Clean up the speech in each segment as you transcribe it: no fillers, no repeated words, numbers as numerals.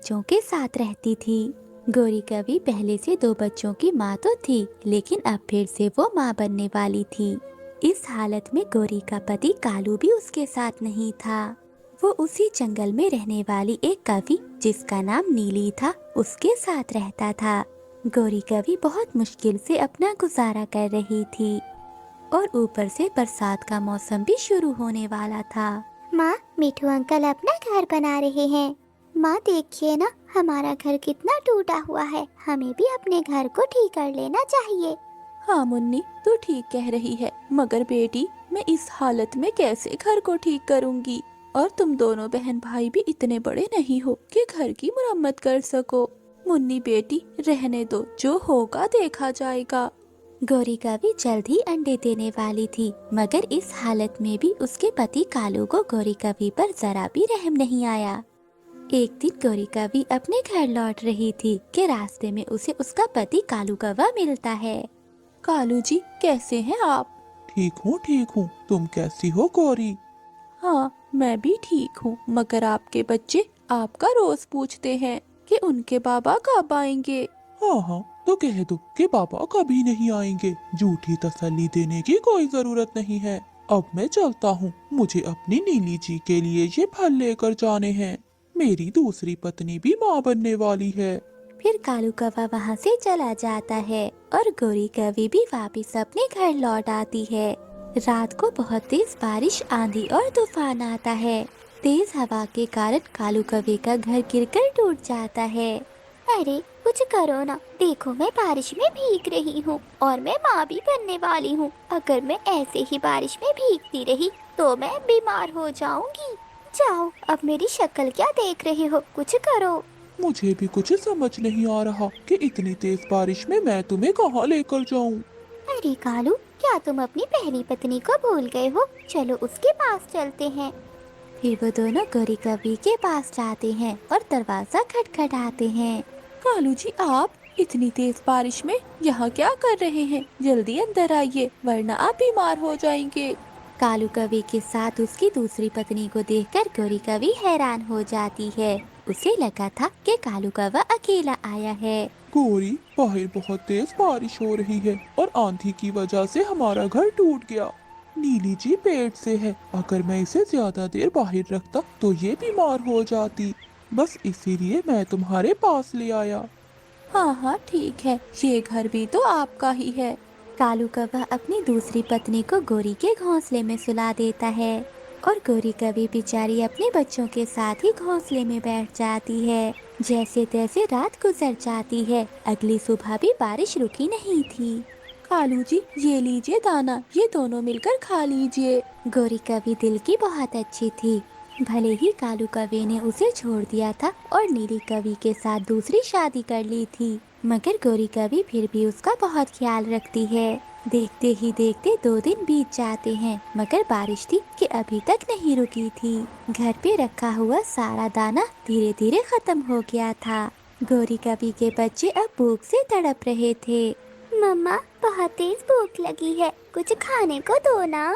बच्चों के साथ रहती थी। गौरी कवि पहले से 2 बच्चों की माँ तो थी, लेकिन अब फिर से वो माँ बनने वाली थी। इस हालत में गौरी का पति कालू भी उसके साथ नहीं था। वो उसी जंगल में रहने वाली एक कवि जिसका नाम नीली था, उसके साथ रहता था। गौरी कवि बहुत मुश्किल से अपना गुजारा कर रही थी और ऊपर से बरसात का मौसम भी शुरू होने वाला था। माँ, मिठू अंकल अपना घर बना रहे हैं। माँ देखिए ना, हमारा घर कितना टूटा हुआ है। हमें भी अपने घर को ठीक कर लेना चाहिए। हाँ मुन्नी, तू ठीक कह रही है, मगर बेटी मैं इस हालत में कैसे घर को ठीक करूँगी? और तुम दोनों बहन भाई भी इतने बड़े नहीं हो कि घर की मरम्मत कर सको। मुन्नी बेटी रहने दो, जो होगा देखा जाएगा। गौरी कवि जल्द ही अंडे देने वाली थी, मगर इस हालत में भी उसके पति कालू को गौरी कवि पर जरा भी रहम नहीं आया। एक दिन गौरी कवि अपने घर लौट रही थी कि रास्ते में उसे उसका पति कालू कौवा मिलता है। कालू जी, कैसे हैं आप? ठीक हूँ, तुम कैसी हो गौरी? हाँ, मैं भी ठीक हूँ, मगर आपके बच्चे आपका रोज पूछते हैं कि उनके बाबा कब आएंगे। हाँ, तो कह दो कि पापा कभी नहीं आएंगे। झूठी तसल्ली देने की कोई जरूरत नहीं है। अब मैं चलता हूँ, मुझे अपनी नीली जी के लिए ये फल लेकर जाने हैं। मेरी दूसरी पत्नी भी माँ बनने वाली है। फिर कालू कौवा वहाँ से चला जाता है और गौरी कवि भी वापस अपने घर लौट आती है। रात को बहुत तेज बारिश, आंधी और तूफान आता है। तेज हवा के कारण कालू कवि का घर गिरकर टूट जाता है। अरे कुछ करो ना, देखो मैं बारिश में भीग रही हूँ और मैं माँ भी बनने वाली हूँ। अगर मैं ऐसे ही बारिश में भीगती रही तो मैं बीमार हो जाऊंगी। जाओ, अब मेरी शक्ल क्या देख रहे हो, कुछ करो। मुझे भी कुछ समझ नहीं आ रहा कि इतनी तेज बारिश में मैं तुम्हें कहाँ लेकर जाऊँ। अरे कालू, क्या तुम अपनी पहली पत्नी को भूल गए हो? चलो उसके पास चलते हैं। फिर वो दोनों गौरी कवि के पास जाते हैं और दरवाजा खटखटाते हैं। कालू जी, आप इतनी तेज बारिश में यहाँ क्या कर रहे हैं? जल्दी अंदर आइए, वरना आप बीमार हो जाएंगे। कालू कवि के साथ उसकी दूसरी पत्नी को देखकर गौरी कवि हैरान हो जाती है। उसे लगा था कि कालू कौवा अकेला आया है। गौरी, बाहर बहुत तेज बारिश हो रही है और आंधी की वजह से हमारा घर टूट गया। नीली जी पेट से है, अगर मैं इसे ज्यादा देर बाहर रखता तो ये बीमार हो जाती। बस इसीलिए मैं तुम्हारे पास ले आया। हाँ, ठीक है, ये घर भी तो आपका ही है। कालू कौवा अपनी दूसरी पत्नी को गौरी के घोंसले में सुला देता है और गौरी कवि बेचारी अपने बच्चों के साथ ही घोंसले में बैठ जाती है। जैसे तैसे रात गुजर जाती है। अगली सुबह भी बारिश रुकी नहीं थी। कालू जी, ये लीजिए दाना, ये दोनों मिलकर खा लीजिए। गौरी कवि दिल की बहुत अच्छी थी। भले ही कालू कवि ने उसे छोड़ दिया था और नीली कवि के साथ दूसरी शादी कर ली थी, मगर गौरी कवि फिर भी उसका बहुत ख्याल रखती है। देखते ही देखते 2 दिन बीत जाते हैं, मगर बारिश थी कि अभी तक नहीं रुकी थी। घर पे रखा हुआ सारा दाना धीरे धीरे खत्म हो गया था। गौरी कवि के बच्चे अब भूख से तड़प रहे थे। मम्मा, बहुत तेज भूख लगी है, कुछ खाने को दो ना।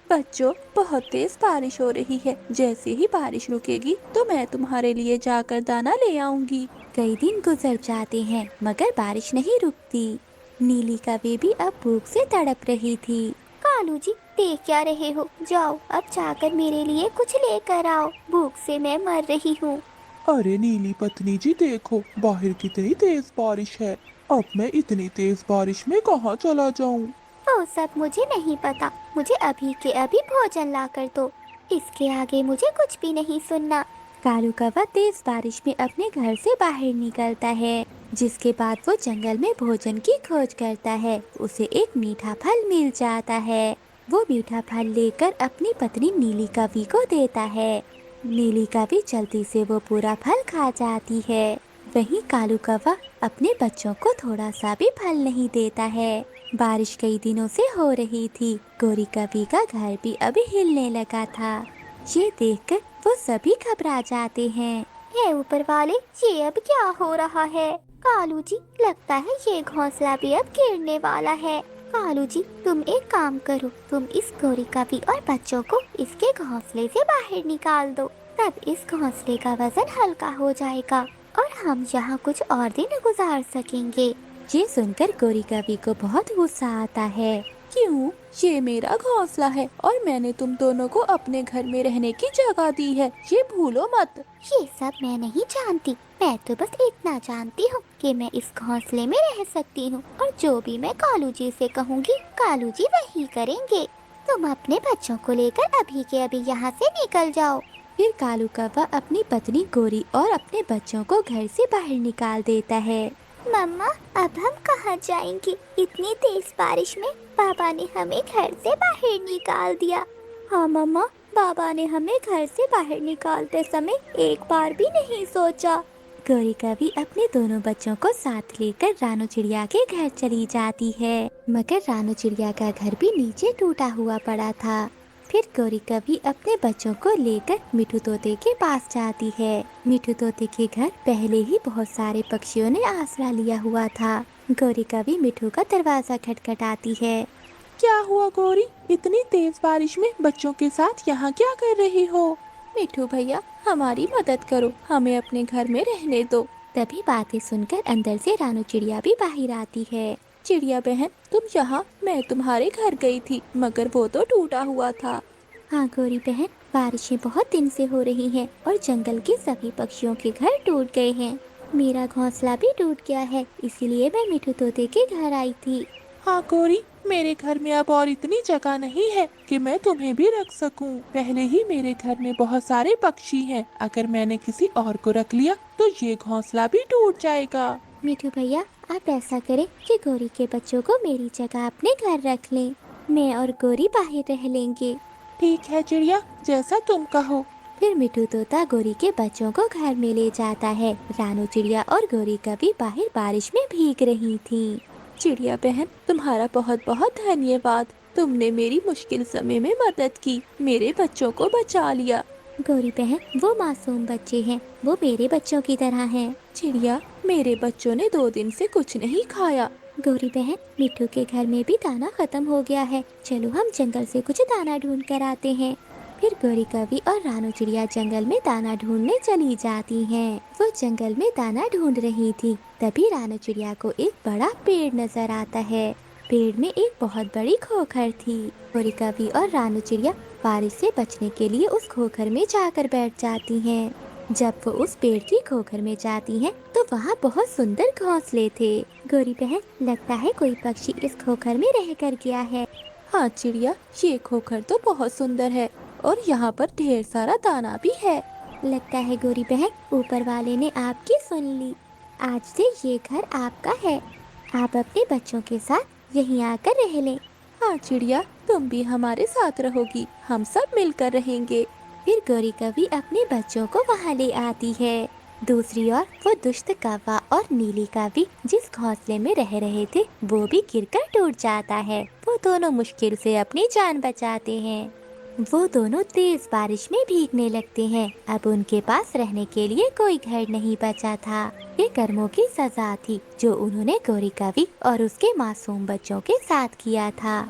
बच्चों, बहुत तेज बारिश हो रही है, जैसे ही बारिश रुकेगी तो मैं तुम्हारे लिए जाकर दाना ले आऊंगी। कई दिन गुजर जाते हैं, मगर बारिश नहीं रुकती। नीली कवि भी अब भूख से तड़प रही थी। कालू जी, देख क्या रहे हो? जाओ, अब जाकर मेरे लिए कुछ लेकर आओ, भूख से मैं मर रही हूँ। अरे नीली पत्नी जी, देखो बाहर कितनी तेज बारिश है। अब मैं इतनी तेज बारिश में कहाँ चला जाऊँ? वो सब मुझे नहीं पता, मुझे अभी के अभी भोजन ला कर दो। इसके आगे मुझे कुछ भी नहीं सुनना। कालू कौवा तेज बारिश में अपने घर से बाहर निकलता है, जिसके बाद वो जंगल में भोजन की खोज करता है। उसे एक मीठा फल मिल जाता है। वो मीठा फल लेकर अपनी पत्नी नीली कवि को देता है। नीली कवि जल्दी से वो पूरा फल खा जाती है। वहीं कालू कौवा अपने बच्चों को थोड़ा सा भी फल नहीं देता है। बारिश कई दिनों से हो रही थी। गौरी कवि का घर भी अभी हिलने लगा था। ये देखकर वो सभी घबरा जाते हैं। हे ऊपर वाले, ये अब क्या हो रहा है? कालू जी, लगता है ये घोंसला भी अब गिरने वाला है। कालू जी, तुम एक काम करो, तुम इस गौरी कवि और बच्चों को इसके घोंसले से बाहर निकाल दो, तब इस घोंसले का वजन हल्का हो जाएगा। और हम यहाँ कुछ और दिन गुजार सकेंगे। ये सुनकर गौरी कवि को बहुत गुस्सा आता है। क्यों? ये मेरा घोंसला है और मैंने तुम दोनों को अपने घर में रहने की जगह दी है, ये भूलो मत। ये सब मैं नहीं जानती, मैं तो बस इतना जानती हूँ कि मैं इस घोंसले में रह सकती हूँ और जो भी मैं कालू जी से कहूँगी कालू जी वही करेंगे। तुम अपने बच्चों को लेकर अभी के अभी यहाँ से निकल जाओ। फिर कालू कौवा अपनी पत्नी गौरी और अपने बच्चों को घर से बाहर निकाल देता है। मम्मा, अब हम कहाँ जाएंगे? इतनी तेज बारिश में पापा ने हमें घर से बाहर निकाल दिया। हाँ मम्मा, बाबा ने हमें घर से बाहर निकालते समय एक बार भी नहीं सोचा। गौरी कवि अपने दोनों बच्चों को साथ लेकर रानू चिड़िया के घर चली जाती है, मगर रानू चिड़िया का घर भी नीचे टूटा हुआ पड़ा था। फिर गौरी कवि अपने बच्चों को लेकर मिठू तोते के पास जाती है। मिठू तोते के घर पहले ही बहुत सारे पक्षियों ने आसरा लिया हुआ था। गौरी कवि मिठू का दरवाजा खटखटाती है। क्या हुआ गौरी? इतनी तेज बारिश में बच्चों के साथ यहाँ क्या कर रही हो? मिठू भैया, हमारी मदद करो, हमें अपने घर में रहने दो। तभी बातें सुनकर अंदर से रानू चिड़िया भी बाहर आती है। चिड़िया बहन, तुम यहाँ, मैं तुम्हारे घर गई थी मगर वो तो टूटा हुआ था। हाँ गौरी बहन, बारिशें बहुत दिन से हो रही हैं और जंगल के सभी पक्षियों के घर टूट गए हैं। मेरा घोंसला भी टूट गया है, इसीलिए मैं मिठू तोते के घर आई थी। हाँ गौरी, मेरे घर में अब और इतनी जगह नहीं है कि मैं तुम्हें भी रख सकूं। पहले ही मेरे घर में बहुत सारे पक्षी हैं, अगर मैंने किसी और को रख लिया तो ये घोंसला भी टूट जाएगा। मिठू भैया, आप ऐसा करें कि गौरी के बच्चों को मेरी जगह अपने घर रख लें। मैं और गौरी बाहर रह लेंगे। ठीक है चिड़िया, जैसा तुम कहो। फिर मिठू तोता गौरी के बच्चों को घर में ले जाता है। रानू चिड़िया और गौरी कवि बाहर बारिश में भीग रही थीं। चिड़िया बहन, तुम्हारा बहुत बहुत धन्यवाद। तुमने मेरी मुश्किल समय में मदद की, मेरे बच्चों को बचा लिया। गौरी बहन, वो मासूम बच्चे हैं, वो मेरे बच्चों की तरह हैं। चिड़िया, मेरे बच्चों ने 2 दिन से कुछ नहीं खाया। गौरी बहन, मिठू के घर में भी दाना खत्म हो गया है, चलो हम जंगल से कुछ दाना ढूंढ कर आते हैं। फिर गौरी कवि और रानू चिड़िया जंगल में दाना ढूंढने चली जाती हैं। वो जंगल में दाना ढूंढ रही थी, तभी रानू चिड़िया को एक बड़ा पेड़ नजर आता है। पेड़ में एक बहुत बड़ी खोखर थी। गौरी कवि और रानू चिड़िया बारिश से बचने के लिए उस खोखर में जाकर बैठ जाती हैं। जब वो उस पेड़ की खोखर में जाती हैं, तो वहाँ बहुत सुंदर घोंसले थे। गौरी बहन, लगता है कोई पक्षी इस खोखर में रह कर गया है। हाँ चिड़िया, ये खोखर तो बहुत सुंदर है और यहाँ पर ढेर सारा दाना भी है। लगता है गौरी बहन, ऊपर वाले ने आपकी सुन ली। आज से ये घर आपका है, आप अपने बच्चों के साथ यहीं आकर रह लें। हाँ चिड़िया, तुम भी हमारे साथ रहोगी, हम सब मिलकर रहेंगे। फिर गौरी कवि अपने बच्चों को वहाँ ले आती है। दूसरी ओर वो दुष्ट कौवा और नीली कवि जिस घोंसले में रह रहे थे, वो भी गिरकर टूट जाता है। वो दोनों मुश्किल से अपनी जान बचाते हैं। वो दोनों तेज बारिश में भीगने लगते हैं। अब उनके पास रहने के लिए कोई घर नहीं बचा था। ये कर्मों की सजा थी जो उन्होंने गौरी कवि और उसके मासूम बच्चों के साथ किया था।